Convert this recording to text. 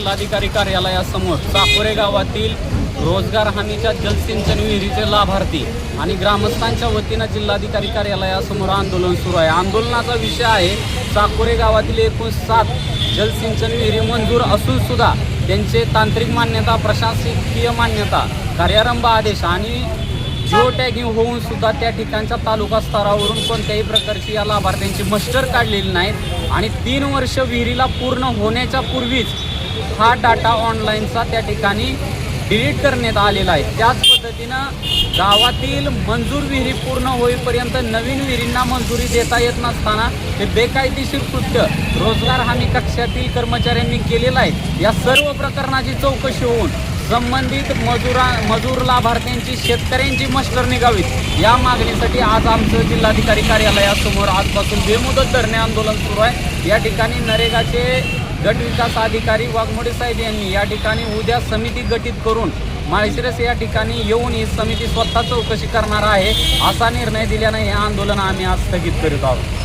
जिल्हाधिकारी कार्यालयासमोर चाकोरे गावातील रोजगार हमीच्या जलसिंचन विहिरीचे लाभार्थी आणि ग्रामस्थांच्या वतीनं जिल्हाधिकारी कार्यालयासमोर आंदोलन सुरू आहे। आंदोलनाचा विषय आहे चाकोरे गावातील एकूण 7 जलसिंचन विहिरी मंजूर असून सुद्धा त्यांचे तांत्रिक मान्यता, प्रशासकीय मान्यता, कार्यारंभ आदेश आणि जिओ टॅगिंग होऊन सुद्धा त्या ठिकाणच्या तालुका स्तरावरून कोणत्याही प्रकारची या लाभार्थ्यांची मस्टर काढलेली नाहीत आणि 3 वर्ष विहिरीला पूर्ण होण्याच्या पूर्वीच हा डाटा ऑनलाईनचा त्या ठिकाणी डिलीट करण्यात आलेला आहे। त्याच पद्धतीनं गावातील मंजूर विहिरी पूर्ण होईपर्यंत नवीन विहिरींना मंजुरी देता येत नसताना हे बेकायदेशीर कृत्य रोजगार हमी कक्षातील कर्मचाऱ्यांनी केलेलं आहे। या सर्व प्रकरणाची चौकशी होऊन संबंधित मजूर लाभार्थ्यांची, शेतकऱ्यांची मस्टर निघावीत या मागणीसाठी आज आमचं जिल्हाधिकारी कार्यालयासमोर आजपासून बेमुदत धरणे आंदोलन सुरू आहे। या ठिकाणी नरेगाचे गट विकास अधिकारी वाघमोडे साहेब यांनी या ठिकाणी उद्या समिती गठीत करून माळशिरस या ठिकाणी येऊन ही समिती स्वतः चौकशी करणार आहे असा निर्णय दिल्याने हे आंदोलन आम्ही आज स्थगित करीत आहोत।